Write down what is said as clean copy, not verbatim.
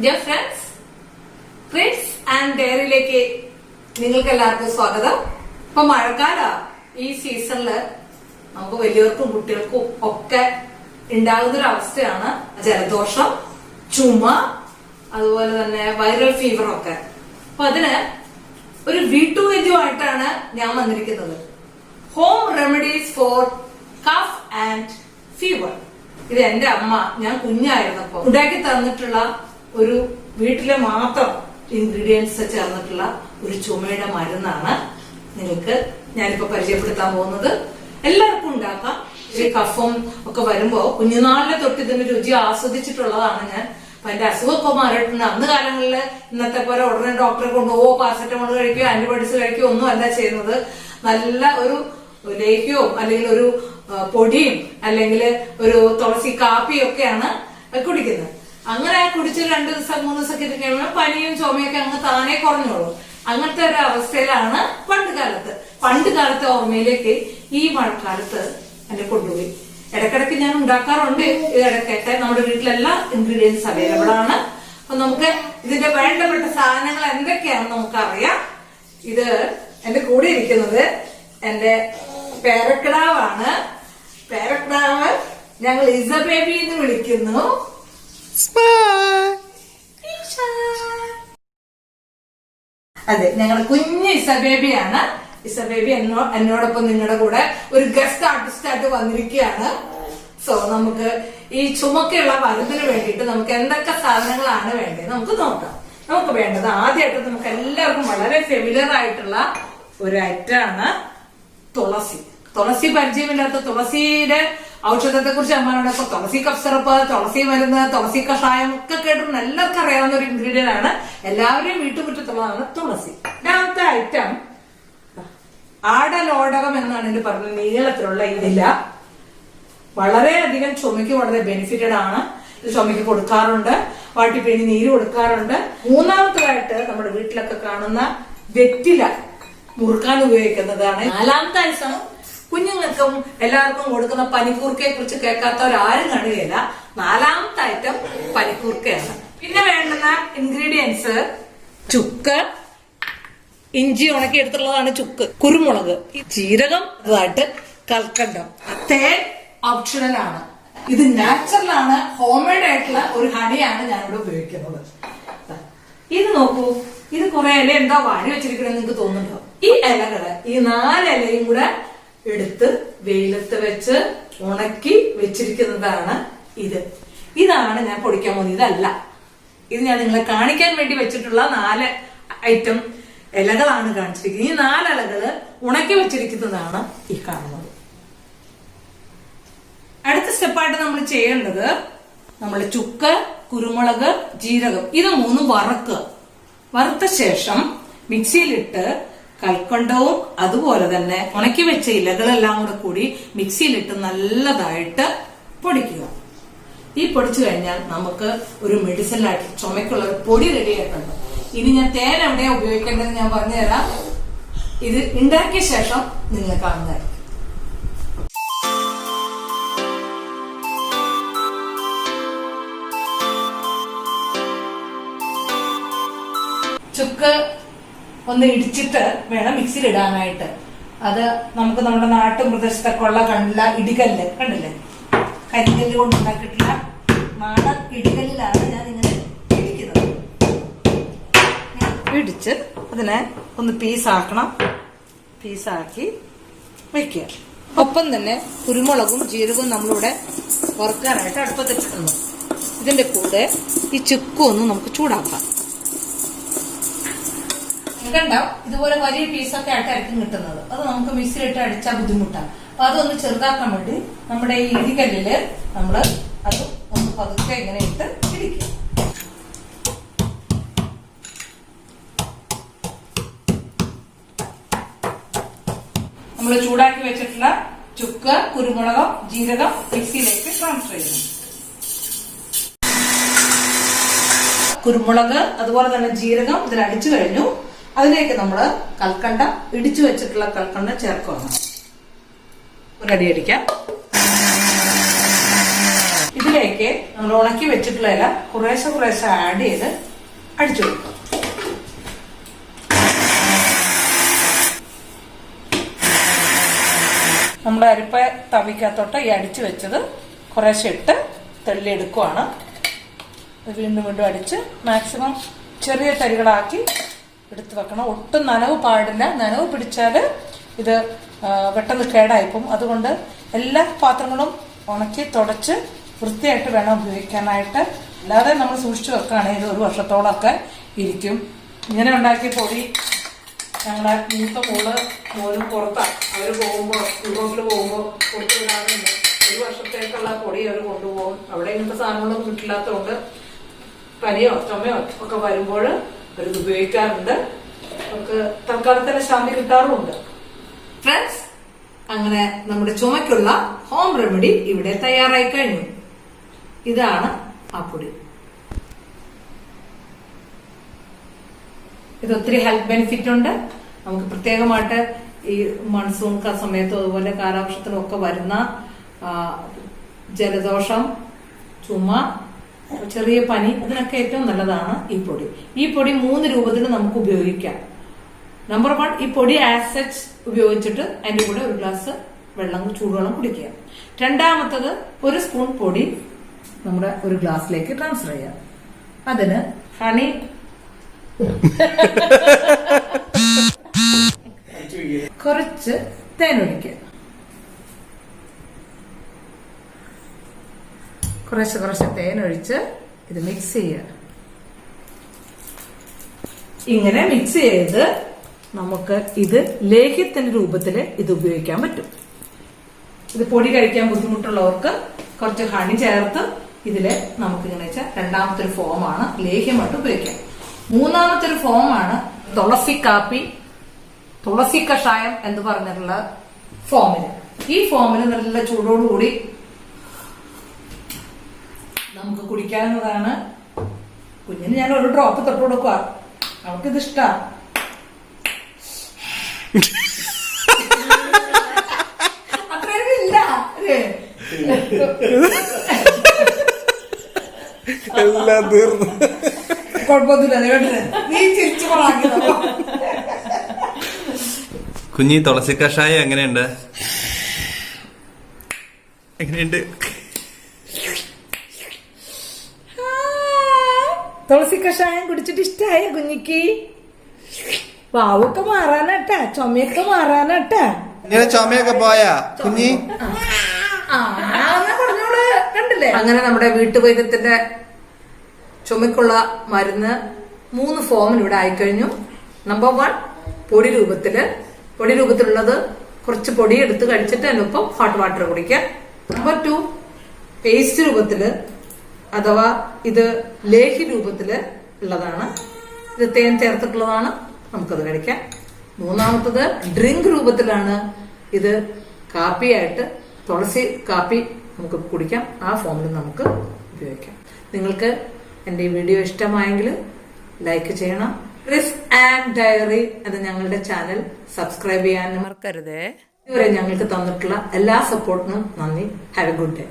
Dear friends, treats and ഡയറിയിലേക്ക് നിങ്ങൾക്ക് എല്ലാവർക്കും സ്വാഗതം. ഇപ്പൊ മഴക്കാല ഈ സീസണില് നമുക്ക് വലിയവർക്കും കുട്ടികൾക്കും ഒക്കെ ഉണ്ടാകുന്ന ഒരു അവസ്ഥയാണ് ജലദോഷം, ചുമ, അതുപോലെ തന്നെ വൈറൽ ഫീവർ ഒക്കെ. അപ്പൊ അതിന് ഒരു വീട്ടുവൈദ്യമായിട്ടാണ് ഞാൻ വന്നിരിക്കുന്നത്. Home remedies for cough and fever. ഇത് എന്റെ അമ്മ ഞാൻ കുഞ്ഞായിരുന്നപ്പോ ഉണ്ടാക്കി തന്നിട്ടുള്ള ഒരു വീട്ടിലെ മാത്രം ഇൻഗ്രീഡിയൻസ് ചേർന്നിട്ടുള്ള ഒരു ചുമയുടെ മരുന്നാണ് നിങ്ങൾക്ക് ഞാനിപ്പോ പരിചയപ്പെടുത്താൻ പോകുന്നത്. എല്ലാവർക്കും ഉണ്ടാക്കാം. ഈ കഫം ഒക്കെ വരുമ്പോ കുഞ്ഞുനാളിലെ തൊട്ട് ഇതിന്റെ രുചി ആസ്വദിച്ചിട്ടുള്ളതാണ് ഞാൻ. അപ്പൊ എന്റെ അസുഖമൊക്കെ മാറിയിട്ടുണ്ട്. അന്ന് കാലങ്ങളിൽ ഇന്നത്തെ പോലെ ഉടനെ ഡോക്ടറെ കൊണ്ടുപോവോ പാരസെറ്റമോൾ കഴിക്കുകയോ ആന്റിബയോട്ടിക്സ് കഴിക്കുകയോ ഒന്നും അല്ല ചെയ്യുന്നത്. നല്ല ഒരു ലേഹ്യവും അല്ലെങ്കിൽ ഒരു പൊടിയും അല്ലെങ്കിൽ ഒരു തുളസി കാപ്പിയും ഒക്കെയാണ് കുടിക്കുന്നത്. അങ്ങനെ കുടിച്ച് 2 ദിവസം 3 ദിവസമൊക്കെ ഇരിക്കുമ്പോൾ പനിയും ചുമയൊക്കെ അങ്ങ് താനെ കുറഞ്ഞോളൂ. അങ്ങനത്തെ ഒരു അവസ്ഥയിലാണ് പണ്ട് കാലത്തെ ഓർമ്മയിലേക്ക് ഈ മഴക്കാലത്ത് എന്നെ കൊണ്ടുപോയി. ഇടയ്ക്കിടയ്ക്ക് ഞാൻ ഉണ്ടാക്കാറുണ്ട്. ഇടയ്ക്കൊക്കെ നമ്മുടെ വീട്ടിലെല്ലാ ഇൻഗ്രീഡിയൻസ് അവൈലബിൾ ആണ്. അപ്പൊ നമുക്ക് ഇതിന്റെ വേണ്ടപ്പെട്ട സാധനങ്ങൾ എന്തൊക്കെയാണെന്ന് നമുക്കറിയാം. ഇത് എന്റെ കൂടെ ഇരിക്കുന്നത് എന്റെ പേരക്കിടാവാണ്. പേരക്കിടാവ് ഞങ്ങൾ ഇസബേബി എന്ന് വിളിക്കുന്നു. അതെ, ഞങ്ങളുടെ കുഞ്ഞ് ഇസബേബിയാണ്. ഇസബേബി എന്നോടൊപ്പം നിങ്ങളുടെ കൂടെ ഒരു ഗസ്റ്റ് ആർട്ടിസ്റ്റ് ആയിട്ട് വന്നിരിക്കുകയാണ്. സോ നമുക്ക് ഈ ചുമക്കുള്ള മരുന്നിന് വേണ്ടിയിട്ട് നമുക്ക് എന്തൊക്കെ സാധനങ്ങളാണ് വേണ്ടത് നമുക്ക് നോക്കാം. നമുക്ക് വേണ്ടത് ആദ്യമായിട്ട് നമുക്ക് എല്ലാവർക്കും വളരെ ഫെമിലിയർ ആയിട്ടുള്ള ഒരു ഐറ്റമാണ് തുളസി. തുളസി പരിചയമില്ലാത്ത തുളസിയുടെ ഔഷധത്തെ കുറിച്ച് അമ്മാനോട് ഇപ്പൊ തുളസി കഫ് സിറപ്പ്, തുളസി മരുന്ന്, തുളസി കഷായം ഒക്കെ കേട്ടിട്ടുണ്ട്. എല്ലാവർക്കും അറിയാവുന്ന ഒരു ഇൻഗ്രീഡിയന്റ് ആണ്. എല്ലാവരെയും വീട്ടുമുറ്റത്തുള്ളതാണ് തുളസി. രണ്ടാമത്തെ ഐറ്റം ആടലോടകം എന്നാണ് ഇതിന് പറഞ്ഞത്. നീളത്തിലുള്ള ഇതില വളരെയധികം ചുമയ്ക്ക് വളരെ ബെനിഫിറ്റഡ് ആണ്. ഇത് ചുമയ്ക്ക് കൊടുക്കാറുണ്ട്, വാട്ടിപ്പിണി നീര് കൊടുക്കാറുണ്ട്. മൂന്നാമത്തേതായിട്ട് നമ്മുടെ വീട്ടിലൊക്കെ കാണുന്ന വെറ്റില മുറുക്കാൻ ഉപയോഗിക്കുന്നതാണ്. നാലാമത്തെ ഐറ്റം കുഞ്ഞുങ്ങൾക്കും എല്ലാവർക്കും കൊടുക്കുന്ന പനിക്കൂർക്കയെ കുറിച്ച് കേൾക്കാത്തവരാരും കാണുകയില്ല. നാലാമത്തെ ഐറ്റം പനിക്കൂർക്കയാണ്. പിന്നെ വേണ്ടുന്ന ഇൻഗ്രീഡിയൻസ് ചുക്ക്, ഇഞ്ചി ഉണക്കി എടുത്തുള്ളതാണ് ചുക്ക്, കുരുമുളക്, ജീരകം, ഇതായിട്ട് കൽക്കണ്ടം. തേൻ ഓപ്ഷണൽ ആണ്. ഇത് നാച്ചുറൽ ആണ്. ഹോംമെയ്ഡ് ആയിട്ടുള്ള ഒരു ഹണിയാണ് ഞാനിവിടെ ഉപയോഗിക്കുന്നത്. ഇത് നോക്കൂ, ഇത് കുറെ ഇല എന്താ വാഴി വെച്ചിരിക്കണെന്ന് നിങ്ങൾക്ക് തോന്നുന്നുണ്ടോ? ഈ ഇലകള്, ഈ 4 ഇലയും കൂടെ എടുത്ത് വെയിലത്ത് വെച്ച് ഉണക്കി വെച്ചിരിക്കുന്നതാണ് ഇത്. ഇതാണ് ഞാൻ പൊടിക്കാൻ പോകുന്നത്. ഇതല്ല, ഇത് ഞാൻ നിങ്ങളെ കാണിക്കാൻ വേണ്ടി വെച്ചിട്ടുള്ള 4 ഐറ്റം ഇലകളാണ് കാണിച്ചിരിക്കുന്നത്. ഈ 4 ഇലകള് ഉണക്കി വെച്ചിരിക്കുന്നതാണ് ഈ കാണുന്നത്. അടുത്ത സ്റ്റെപ്പായിട്ട് നമ്മൾ ചെയ്യേണ്ടത് നമ്മൾ ചുക്ക്, കുരുമുളക്, ജീരകം ഇത് 3 വറുക്കുക. വറുത്ത ശേഷം മിക്സിയിലിട്ട് കൽക്കണ്ടവും അതുപോലെ തന്നെ ഉണക്കി വെച്ച ഇലകളെല്ലാം കൂടി മിക്സിയിലിട്ട് നല്ലതായിട്ട് പൊടിക്കുക. ഈ പൊടിച്ചു കഴിഞ്ഞാൽ നമുക്ക് ഒരു മെഡിസിനായിട്ട് ചുമക്കുള്ള ഒരു പൊടി റെഡി ആയിട്ടുണ്ട്. ഇനി ഞാൻ തേൻ എവിടെയാ ഉപയോഗിക്കേണ്ടതെന്ന് ഞാൻ പറഞ്ഞുതരാം. ഇത് ഉണ്ടാക്കിയ ശേഷം നിങ്ങൾ കാണുന്നതായിരിക്കും. ചുക്ക് ഒന്ന് ഇടിച്ചിട്ട് വേണം മിക്സിയിൽ ഇടാനായിട്ട്. അത് നമുക്ക് നമ്മുടെ നാട്ടുപ്രദേശത്തൊക്കെ ഉള്ള കണ്ടില്ല ഇടികല്ല് കണ്ടില്ലേ, കരിങ്കല്ല് കൊണ്ട് ഉണ്ടാക്കിയിട്ടുള്ള നാടൻ ഇടികല്ലിലാണ് ഞാൻ ഇങ്ങനെ ഇടിക്കുന്നത്. ഇടിച്ച് അതിനെ ഒന്ന് പീസാക്കണം. പീസാക്കി വെക്കുക. ഒപ്പം തന്നെ കുരുമുളകും ജീരകവും നമ്മളിവിടെ വറുക്കാനായിട്ട് അടുപ്പത്തിട്ടിട്ടുണ്ട്. ഇതിന്റെ കൂടെ ഈ ചുക്കും ഒന്ന് നമുക്ക് ചൂടാക്കാം. ഉണ്ടാവും ഇതുപോലെ വലിയ പീസൊക്കെ ആയിട്ടായിരിക്കും കിട്ടുന്നത്. അത് നമുക്ക് മിക്സിയിലിട്ട് അടിച്ചാൽ ബുദ്ധിമുട്ടാണ്. അപ്പൊ അതൊന്ന് ചെറുതാക്കാൻ വേണ്ടി നമ്മുടെ ഈ ഇടികല്ലില് നമ്മള് അത് ഒന്ന് പതുക്കെ ഇങ്ങനെ ഇട്ട് ഇടിക്കും. നമ്മൾ ചൂടാക്കി വെച്ചിട്ടുള്ള ചുക്ക്, കുരുമുളകം, ജീരകം മിക്സിയിലേക്ക് ട്രാൻസ്ഫർ ചെയ്യണം. കുരുമുളക് അതുപോലെ തന്നെ ജീരകം ഇതിൽ അടിച്ചു കഴിഞ്ഞു. അതിലേക്ക് നമ്മൾ കൽക്കണ്ടം ഇടിച്ചു വെച്ചിട്ടുള്ള കൽക്കണ്ടം ചേർക്കണം. ഒരു അടി അടിക്കാം. ഇതിൽ ഇതിലേക്ക് നമ്മൾ ഉണക്കി വെച്ചിട്ടുള്ള ഇല കുറേശ്ശെ ആഡ് ചെയ്ത് അടിച്ചു കൊടുക്കും. നമ്മുടെ അരിപ്പ തവിക്കകത്തോട്ട് ഈ അടിച്ചു വെച്ചത് കുറേശ്ശെ ഇട്ട് തെള്ളിയെടുക്കുവാണ്. വീണ്ടും അടിച്ച് മാക്സിമം ചെറിയ തരികളാക്കി എടുത്തു വെക്കണം. ഒട്ടും നനവ് പാടില്ല. നനവ് പിടിച്ചാൽ ഇത് പെട്ടെന്ന് കേടായിപ്പോവും. അതുകൊണ്ട് എല്ലാ പാത്രങ്ങളും ഉണക്കി തുടച്ച് വൃത്തിയായിട്ട് വേണം ഉപയോഗിക്കാനായിട്ട്. അല്ലാതെ നമ്മൾ സൂക്ഷിച്ചു വെക്കുകയാണെങ്കിൽ 1 വർഷത്തോളമൊക്കെ ഇരിക്കും. ഇങ്ങനെ ഉണ്ടാക്കിയ പൊടി ഞങ്ങളെ മൂത്ത മോനും പുറത്താണ്. അവർ പോകുമ്പോൾ യൂറോപ്പിൽ പോകുമ്പോൾ കൊടുത്തു വിടാറുണ്ട്. 1 വർഷത്തേക്കുള്ള പൊടി അവർ കൊണ്ടുപോകും. അവിടെ ഇങ്ങനത്തെ സാധനങ്ങളൊന്നും കിട്ടില്ലാത്തതുകൊണ്ട് പനിയോ ചുമയോ ഒക്കെ വരുമ്പോൾ അവരിത് ഉപയോഗിക്കാറുണ്ട്. അവർക്ക് തൽക്കാലത്തിന് ശാന്തി കിട്ടാറുമുണ്ട്. ഫ്രണ്ട്സ്, അങ്ങനെ നമ്മുടെ ചുമയ്ക്കുള്ള ഹോം റെമഡി ഇവിടെ തയ്യാറായി കഴിഞ്ഞു. ഇതാണ് ആ പൊടി. ഇത് ഒത്തിരി ഹെൽത്ത് ബെനിഫിറ്റ് ഉണ്ട്. നമുക്ക് പ്രത്യേകമായിട്ട് ഈ മൺസൂൺ സമയത്തും അതുപോലെ കാലവർഷത്തിനും ഒക്കെ വരുന്ന ജലദോഷം, ചുമ, ചെറിയ പനി, അതിനൊക്കെ ഏറ്റവും നല്ലതാണ് ഈ പൊടി. ഈ പൊടി 3 രൂപത്തിൽ നമുക്ക് ഉപയോഗിക്കാം. നമ്പർ 1, ഈ പൊടി ആസ് സച്ച് ഉപയോഗിച്ചിട്ട് അതിന്റെ കൂടെ 1 ഗ്ലാസ് ചൂടുവെള്ളം കുടിക്കുക. രണ്ടാമത്തത് 1 സ്പൂൺ പൊടി നമ്മുടെ 1 ഗ്ലാസ്സിലേക്ക് ട്രാൻസ്ഫർ ചെയ്യാം. അതിന് ഹണി കുറച്ച് തേനൊഴിക്കുക. കുറച്ച് തേനൊഴിച്ച് ഇത് മിക്സ് ചെയ്യുക. ഇങ്ങനെ മിക്സ് ചെയ്ത് നമുക്ക് ഇത് ലേഹ്യത്തിന്റെ രൂപത്തിൽ ഇത് ഉപയോഗിക്കാൻ പറ്റും. ഇത് പൊടി കഴിക്കാൻ ബുദ്ധിമുട്ടുള്ളവർക്ക് കുറച്ച് ഹണി ചേർത്ത് ഇതില് നമുക്കിങ്ങനെ വെച്ചാൽ രണ്ടാമത്തെ ഒരു ഫോമാണ് ലേഹ്യമായിട്ട് ഉപയോഗിക്കാം. മൂന്നാമത്തെ ഒരു ഫോമാണ് തുളസി കഷായം എന്ന് പറഞ്ഞിട്ടുള്ള ഫോമില്. ഈ ഫോമില് നല്ല ചൂടോടുകൂടി നമുക്ക് കുടിക്കാവുന്നതാണ്. കുഞ്ഞിന് ഞാൻ 1 ഡ്രോപ്പ് തൊട്ട് കൊടുക്കുക. അവൾക്കിത് ഇഷ്ടമാണ്. അത്രയില്ല കുഴപ്പമൊന്നുമില്ല. നീ ചിരിച്ചു പറയാ. കുഞ്ഞി തുളസി കഷായം എങ്ങനെയുണ്ട്? തുളസി കഷായം കുടിച്ചിട്ട് ഇഷ്ടായ കുഞ്ഞിക്ക്? പാവൊക്കെ മാറാനട്ടാ, ചുമയൊക്കെ മാറാനട്ടാ. ചുമയൊക്കെ പോയാ കുഞ്ഞി? പറഞ്ഞോള് കണ്ടില്ലേ? അങ്ങനെ നമ്മുടെ വീട്ടുവൈദ്യത്തിന്റെ ചുമക്കുള്ള മരുന്ന് 3 ഫോമിൽ ഇവിടെ ആയിക്കഴിഞ്ഞു. നമ്പർ 1, പൊടി രൂപത്തിലുള്ളത് കുറച്ച് പൊടി എടുത്ത് കഴിച്ചിട്ട് അതിനൊപ്പം ഹോട്ട് വാട്ടർ കുടിക്കാം. നമ്പർ 2, പേസ്റ്റ് രൂപത്തില് അഥവാ ഇത് ലേഹ്യ രൂപത്തില് ഉള്ളതാണ്. ഇത് തേൻ ചേർത്തിട്ടുള്ളതാണ്. നമുക്കത് കഴിക്കാം. മൂന്നാമത്തത് ഡ്രിങ്ക് രൂപത്തിലാണ്. ഇത് കാപ്പിയായിട്ട് തുളസി കാപ്പി നമുക്ക് കുടിക്കാം. ആ ഫോമിൽ നമുക്ക് ഉപയോഗിക്കാം. നിങ്ങൾക്ക് എന്റെ ഈ വീഡിയോ ഇഷ്ടമായെങ്കിൽ ലൈക്ക് ചെയ്യണം. റിസ്ക് ആൻഡ് ഡയറി എന്ന ഞങ്ങളുടെ ചാനൽ സബ്സ്ക്രൈബ് ചെയ്യാൻ മറക്കരുതേ. ഇതുവരെ ഞങ്ങൾക്ക് തന്നിട്ടുള്ള എല്ലാ സപ്പോർട്ടിനും നന്ദി. Have A good day.